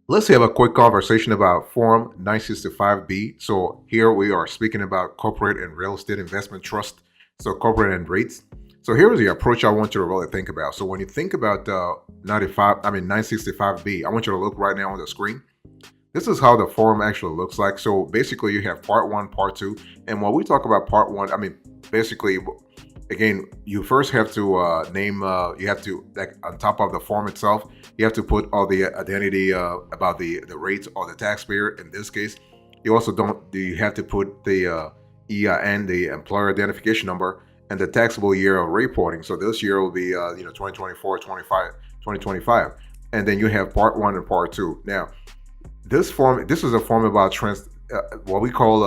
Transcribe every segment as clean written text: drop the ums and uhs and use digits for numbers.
Let's have a quick conversation about Form 965B. So here we are speaking about corporate and real estate investment trust. So corporate and REITs. So here is the approach I want you to really think about. So when you think about 965B, I want you to look right now on the screen. This is how the form actually looks like. So basically, you have part one, part two, and when we talk about part one, basically, again, you first have to name. You have to, like, on top of the form itself, you have to put all the identity about the rates or the taxpayer. In this case, you also don't. You have to put the EIN, the employer identification number, and the taxable year of reporting. So this year will be 2024, 25, 2025, and then you have part one and part two. Now this is a form about what we call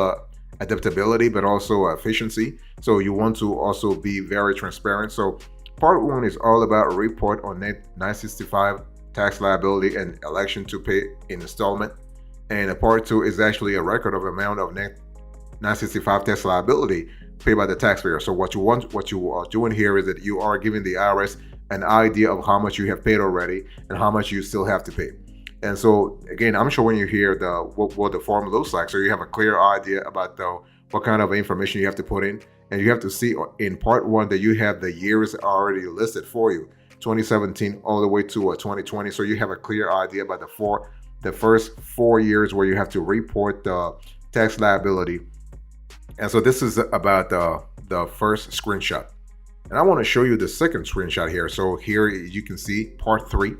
adaptability, but also efficiency. So you want to also be very transparent. So part one is all about a report on net 965 tax liability and election to pay in installment. And part two is actually a record of amount of net 965 tax liability paid by the taxpayer. So what you are doing here is that you are giving the IRS an idea of how much you have paid already and how much you still have to pay. And so again, I'm showing you here what the form looks like, so you have a clear idea about what kind of information you have to put in. And you have to see in part one that you have the years already listed for you, 2017 all the way to 2020. So you have a clear idea about the first 4 years where you have to report the tax liability. And so this is about the first screenshot. And I want to show you the second screenshot here. So here you can see part three.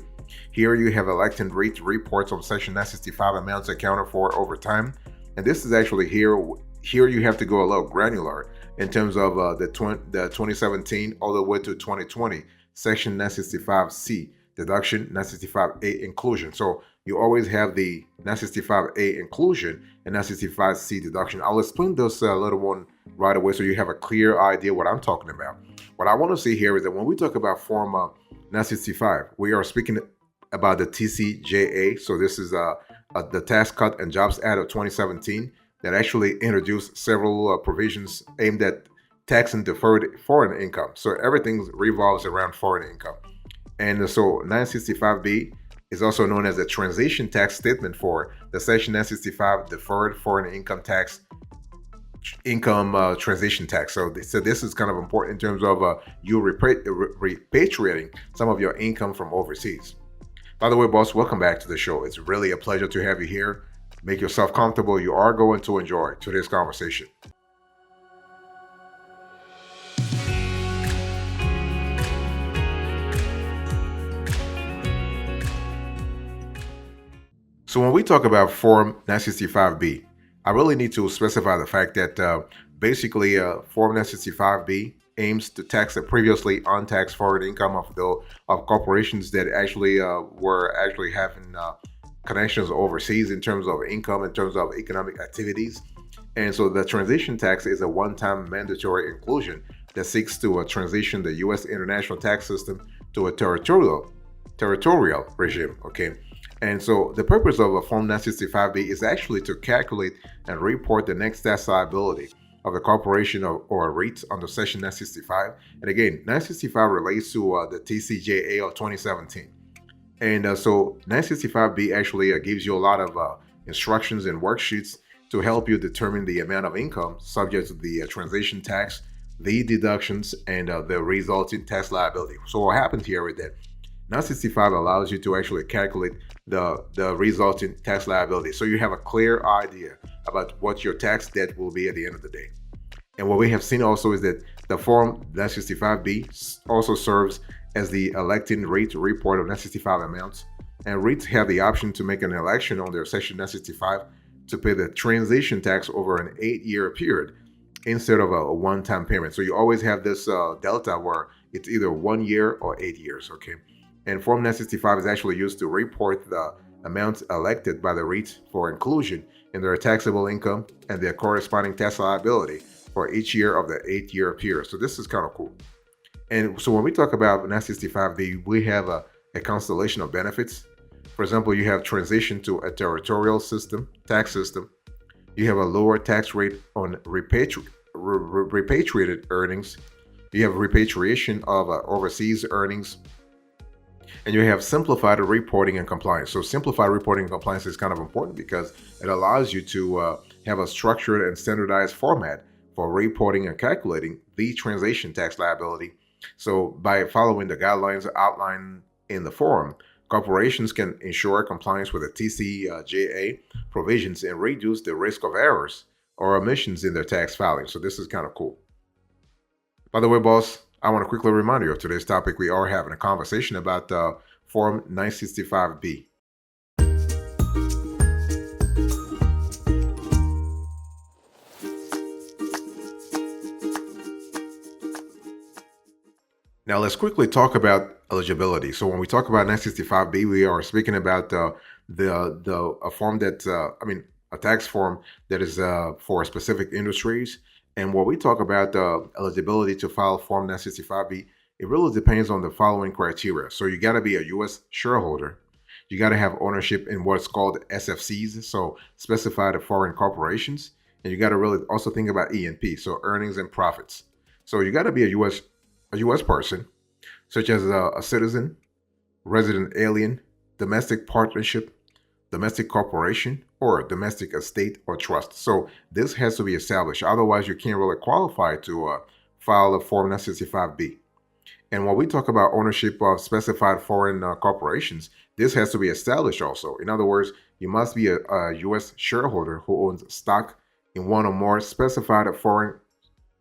Here you have elected REIT reports on Section 965 amounts accounted for over time. And this is actually here you have to go a little granular in terms of the 2017 all the way to 2020 Section 965C deduction, 965A inclusion. So you always have the 965A inclusion and 965C deduction. I'll explain this little one right away so you have a clear idea what I'm talking about. What I want to see here is that when we talk about Form 965, we are speaking about the TCJA. So this is the Tax Cut and Jobs Act of 2017 that actually introduced several provisions aimed at taxing deferred foreign income. So everything revolves around foreign income. And so 965B is also known as the transition tax statement for the Section 965 deferred foreign income tax transition tax. So this is kind of important in terms of you repatriating some of your income from overseas. By the way, boss, welcome back to the show. It's really a pleasure to have you here. Make yourself comfortable. You are going to enjoy today's conversation. So when we talk about Form 965B, I really need to specify the fact that basically Form 965B aims to tax the previously untaxed foreign income of corporations that actually were actually having connections overseas in terms of income, in terms of economic activities. And so the transition tax is a one-time mandatory inclusion that seeks to transition the U.S. international tax system to a territorial regime. Okay. And so the purpose of a Form 965B is actually to calculate and report the next tax liability of a corporation or a REIT under Section 965. And again, 965 relates to the TCJA of 2017. And so 965B actually gives you a lot of instructions and worksheets to help you determine the amount of income subject to the transition tax, the deductions, and the resulting tax liability. So what happens here is that 965 allows you to actually calculate the resulting tax liability. So you have a clear idea about what your tax debt will be at the end of the day. And what we have seen also is that the Form 965B also serves as the electing REIT report of 965 amounts. And REITs have the option to make an election on their Section 965 to pay the transition tax over an 8-year period instead of a one-time payment. So you always have this delta where it's either 1 year or 8 years, okay? And Form 965 is actually used to report the amounts elected by the REIT for inclusion in their taxable income and their corresponding tax liability for each year of the 8-year period. So this is kind of cool. And so when we talk about 965B, we have a constellation of benefits. For example, you have transition to a territorial tax system. You have a lower tax rate on repatriated earnings. You have repatriation of overseas earnings. And you have simplified reporting and compliance. So simplified reporting and compliance is kind of important because it allows you to have a structured and standardized format for reporting and calculating the transaction tax liability. So by following the guidelines outlined in the form, corporations can ensure compliance with the TCJA provisions and reduce the risk of errors or omissions in their tax filing. So this is kind of cool. By the way, boss, I want to quickly remind you of today's topic. We are having a conversation about Form 965B. Now, let's quickly talk about eligibility. So, when we talk about 965B, we are speaking about a form that, a tax form that is for specific industries. And when we talk about eligibility to file Form 965B, it really depends on the following criteria. So, you got to be a U.S. shareholder. You got to have ownership in what's called SFCs, so specified foreign corporations. And you got to really also think about E&P, so earnings and profits. So, you got to be a U.S. person, such as a citizen, resident alien, domestic partnership, domestic corporation, or domestic estate or trust. So this has to be established. Otherwise, you can't really qualify to file a Form 965B. And when we talk about ownership of specified foreign corporations, this has to be established also. In other words, you must be a U.S. shareholder who owns stock in one or more specified foreign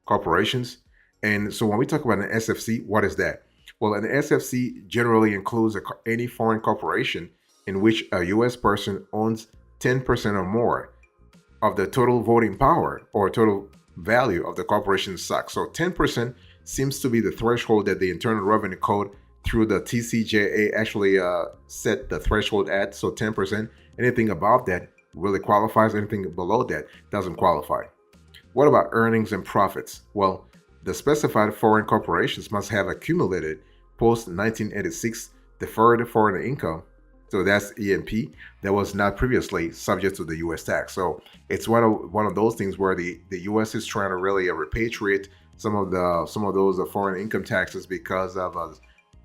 corporations. And so when we talk about an SFC, what is that? Well, an SFC generally includes any foreign corporation in which a U.S. person owns 10% or more of the total voting power or total value of the corporation's stock. So 10% seems to be the threshold that the Internal Revenue Code through the TCJA actually set the threshold at. So 10%, anything above that really qualifies, anything below that doesn't qualify. What about earnings and profits? Well, the specified foreign corporations must have accumulated post-1986 deferred foreign income, so that's E&P, that was not previously subject to the U.S. tax. So it's one of those things where the U.S. is trying to really repatriate some of those foreign income taxes because of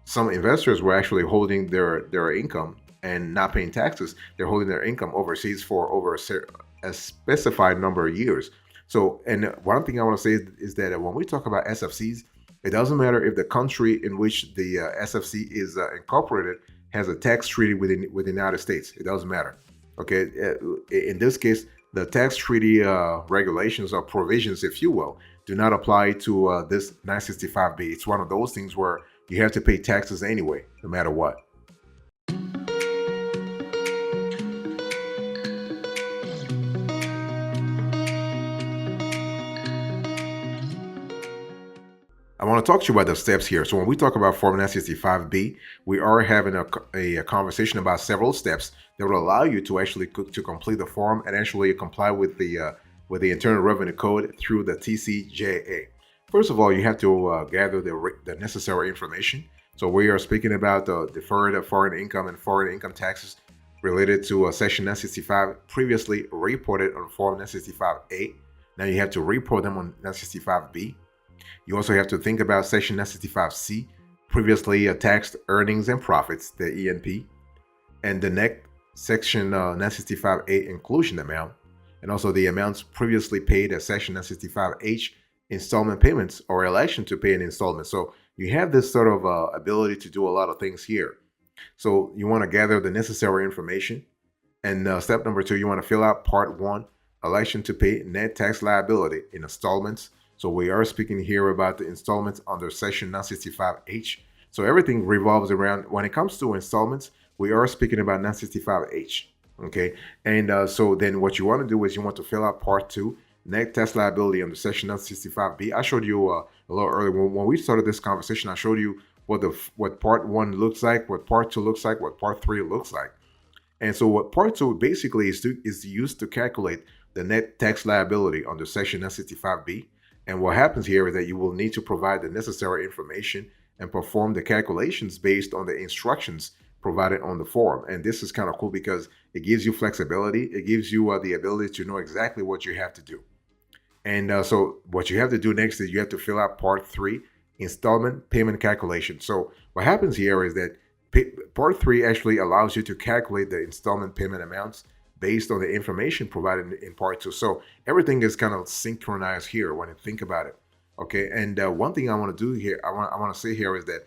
some investors were actually holding their income and not paying taxes. They're holding their income overseas for over a specified number of years. So, and one thing I want to say is that when we talk about SFCs, it doesn't matter if the country in which the SFC is incorporated has a tax treaty with the United States. It doesn't matter. Okay, in this case, the tax treaty regulations or provisions, if you will, do not apply to this 965B. It's one of those things where you have to pay taxes anyway, no matter what. I want to talk to you about the steps here. So when we talk about Form 965B, we are having a conversation about several steps that will allow you to actually to complete the form and actually comply with the Internal Revenue Code through the TCJA. First of all, you have to gather the necessary information. So we are speaking about the deferred foreign income and foreign income taxes related to Section 965 previously reported on Form 965A. Now you have to report them on 965B. You also have to think about Section 965C, previously taxed earnings and profits, the E&P, and the next Section 965A inclusion amount, and also the amounts previously paid as Section 965H installment payments or election to pay an installment. So you have this sort of ability to do a lot of things here. So you want to gather the necessary information. And step number 2, you want to fill out Part 1, election to pay net tax liability in installments. So we are speaking here about the installments under Section 965H. So everything revolves around, when it comes to installments, we are speaking about 965H. Okay. And so then what you want to do is you want to fill out Part 2, net tax liability under Section 965B. I showed you a little earlier when we started this conversation. I showed you what Part 1 looks like, what Part 2 looks like, what Part 3 looks like. And so what Part 2 basically is used to calculate the net tax liability under Section 965B. And what happens here is that you will need to provide the necessary information and perform the calculations based on the instructions provided on the form. And this is kind of cool because it gives you flexibility. It gives you the ability to know exactly what you have to do. And so what you have to do next is you have to fill out Part 3, installment payment calculation. So what happens here is that Part 3 actually allows you to calculate the installment payment amounts based on the information provided in Part 2. So everything is kind of synchronized here when you think about it. Okay, and one thing I want to do here, I want to say here is that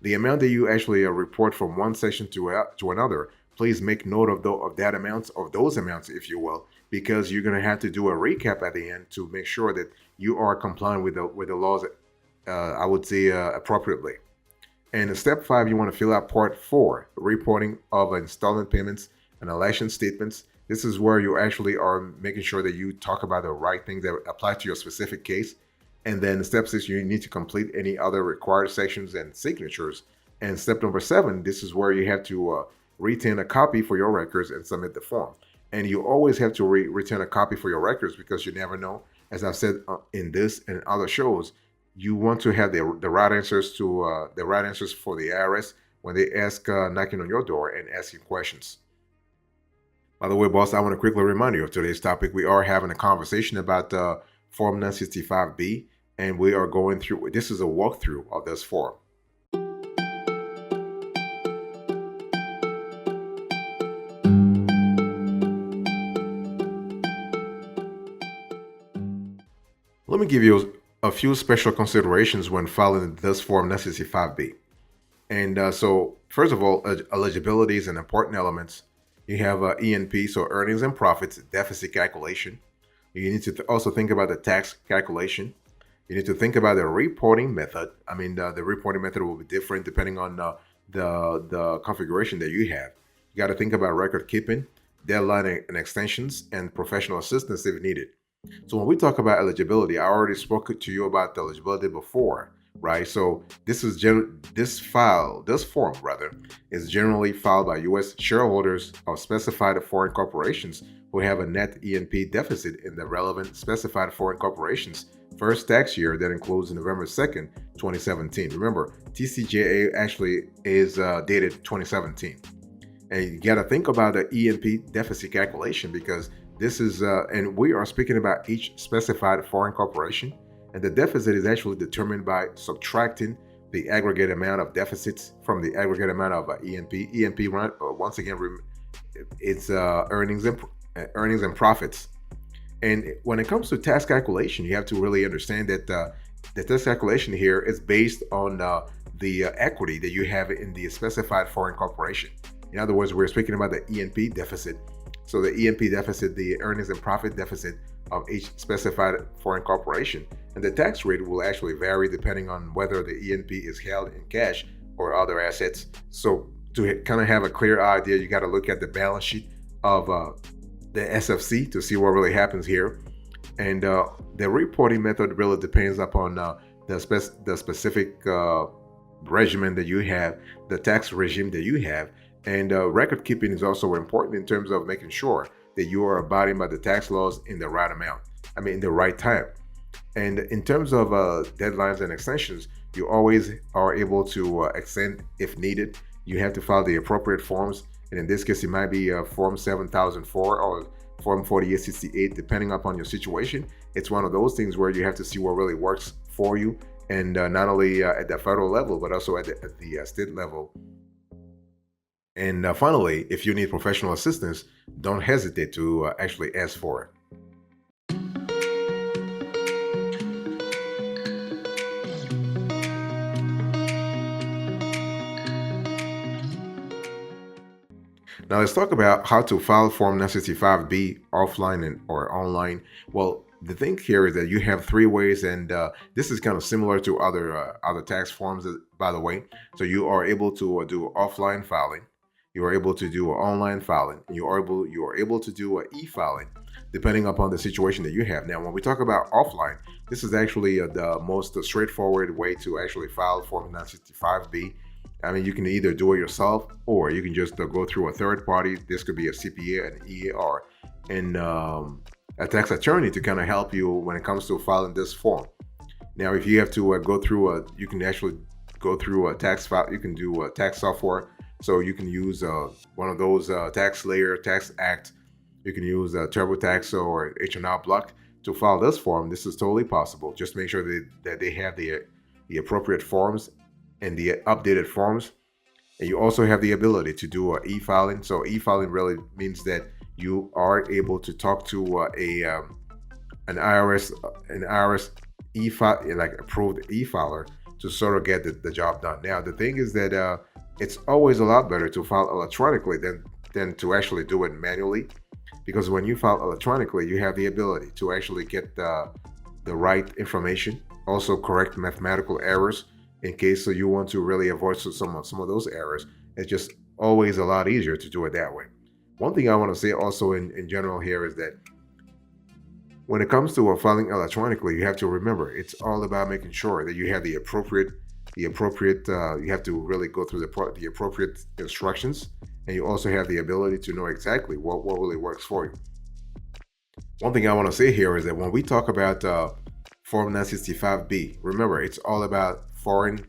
the amount that you actually report from one section to another, please make note of that amount, of those amounts, if you will, because you're going to have to do a recap at the end to make sure that you are complying with the laws, I would say, appropriately. And in step 5, you want to fill out part 4, reporting of installment payments and election statements. This is where you actually are making sure that you talk about the right things that apply to your specific case. And then step 6, you need to complete any other required sections and signatures. And step number 7, this is where you have to retain a copy for your records and submit the form. And you always have to retain a copy for your records because you never know. As I've said in this and other shows, you want to have the right answers to the right answers for the IRS when they ask knocking on your door and asking questions. By the way, boss, I want to quickly remind you of today's topic. We are having a conversation about Form 965B, and we are going through. This is a walkthrough of this form. Let me give you a few special considerations when filing this Form 965B. And so, first of all, eligibility is an important element. You have E&P, so earnings and profits, deficit calculation. You need to also think about the tax calculation. You need to think about the reporting method. I mean, the reporting method will be different depending on the configuration that you have. You got to think about record keeping, deadline and extensions, and professional assistance if needed. So when we talk about eligibility, I already spoke to you about the eligibility before, right? So this form is generally filed by U.S. shareholders of specified foreign corporations who have a net E&P deficit in the relevant specified foreign corporations first tax year that includes November 2nd, 2017. Remember, TCJA actually is dated 2017. And you got to think about the E&P deficit calculation because this is, and we are speaking about each specified foreign corporation. And the deficit is actually determined by subtracting the aggregate amount of deficits from the aggregate amount of E&P. E&P, once again, it's earnings and profits. And when it comes to tax calculation, you have to really understand that the tax calculation here is based on the equity that you have in the specified foreign corporation. In other words, we're speaking about the E&P deficit. So the E&P deficit, the earnings and profit deficit of each specified foreign corporation. And the tax rate will actually vary depending on whether the E&P is held in cash or other assets. So to kind of have a clear idea, you got to look at the balance sheet of the SFC to see what really happens here. And the reporting method really depends upon the specific regimen that you have, the tax regime that you have. And record keeping is also important in terms of making sure that you are abiding by the tax laws in the right amount. In the right time. And in terms of deadlines and extensions, you always are able to extend if needed. You have to file the appropriate forms. And in this case, it might be Form 7004 or Form 4868, depending upon your situation. It's one of those things where you have to see what really works for you. And not only at the federal level, but also at the state level. And finally, if you need professional assistance, don't hesitate to actually ask for it. Now let's talk about how to file Form 965B offline or online. Well, the thing here is that you have 3 ways, and this is kind of similar to other tax forms, by the way. So you are able to do offline filing. You are able to do online filing. You are able to do e-filing, depending upon the situation that you have. Now, when we talk about offline, this is actually the most straightforward way to actually file Form 965B. You can either do it yourself, or you can just go through a third party. This could be a CPA, an EAR, and a tax attorney to kind of help you when it comes to filing this form. Now, if you have to go through you can actually go through a tax file. You can do a tax software. So you can use one of those TaxSlayer, Tax Act. You can use TurboTax or H&R Block to file this form. This is totally possible. Just make sure that they have the appropriate forms and the updated forms. And you also have the ability to do e-filing. So e-filing really means that you are able to talk to an IRS e-file, like approved e-filer, to sort of get the job done. Now the thing is that it's always a lot better to file electronically than to actually do it manually, because when you file electronically, you have the ability to actually get the right information, also correct mathematical errors in case you want to really avoid some of those errors. It's just always a lot easier to do it that way. One thing I want to say also in general here is that when it comes to filing electronically, you have to remember it's all about making sure that you have the appropriate you have to really go through the appropriate instructions, and you also have the ability to know exactly what really works for you. One thing I want to say here is that when we talk about Form 965B, remember it's all about foreign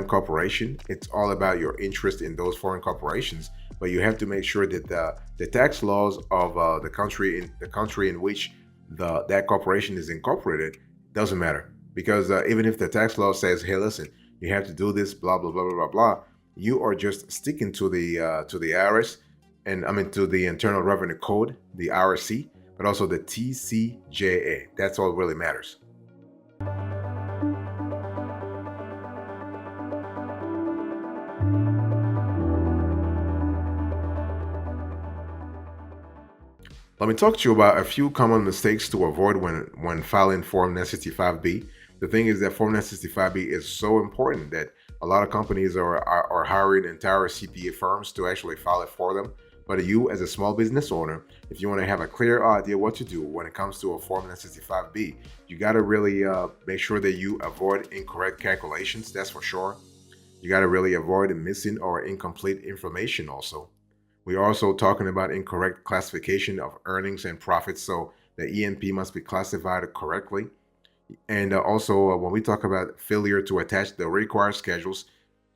corporation. It's all about your interest in those foreign corporations, but you have to make sure that the tax laws of the country in which that corporation is incorporated doesn't matter, because even if the tax law says, hey, listen, you have to do this, blah blah blah blah blah blah, you are just sticking to the IRS, and I mean to the Internal Revenue Code, the IRC, but also the TCJA. That's all really matters. Let me talk to you about a few common mistakes to avoid when filing Form 965B. The thing is that Form 965B is so important that a lot of companies are hiring entire CPA firms to actually file it for them. But you, as a small business owner, if you want to have a clear idea what to do when it comes to a Form 965B, you got to really make sure that you avoid incorrect calculations, that's for sure. You got to really avoid missing or incomplete information also. We're also talking about incorrect classification of earnings and profits, so the E&P must be classified correctly. And also, when we talk about failure to attach the required schedules,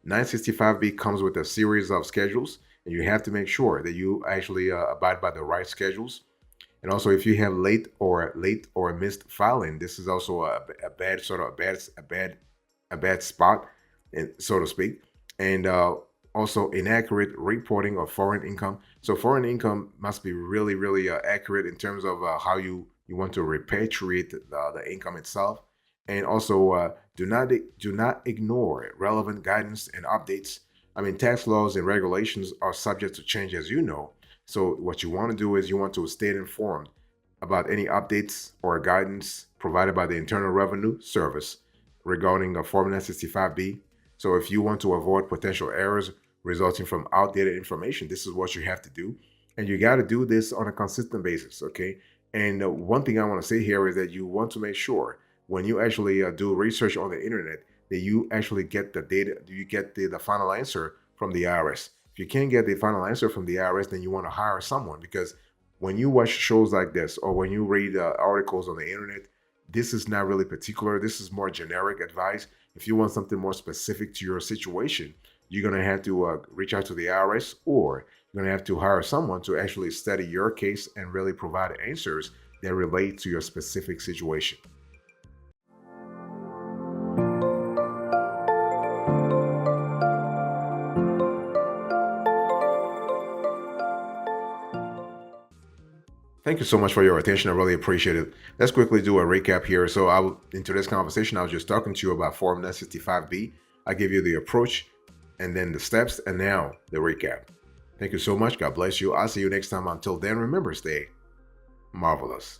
965B comes with a series of schedules, and you have to make sure that you actually abide by the right schedules. And also, if you have late or missed filing, this is also a bad spot, so to speak. And also inaccurate reporting of foreign income. So foreign income must be really, really accurate in terms of how you want to repatriate the income itself. And also do not ignore relevant guidance and updates. I mean, tax laws and regulations are subject to change, as you know. So what you want to do is you want to stay informed about any updates or guidance provided by the Internal Revenue Service regarding Form 965B. So if you want to avoid potential errors resulting from outdated information, this is what you have to do. And you got to do this on a consistent basis, okay? And one thing I want to say here is that you want to make sure when you actually do research on the internet that you actually get the data, you get the final answer from the IRS. If you can't get the final answer from the IRS, then you want to hire someone, because when you watch shows like this or when you read articles on the internet, this is not really particular. This is more generic advice. If you want something more specific to your situation, you're going to have to reach out to the IRS, or you're going to have to hire someone to actually study your case and really provide answers that relate to your specific situation. Thank you so much for your attention. I really appreciate it. Let's quickly do a recap here. So in today's conversation, I was just talking to you about Form 965B. I give you the approach and then the steps, and now the recap. Thank you so much. God bless you. I'll see you next time. Until then, remember, stay marvelous.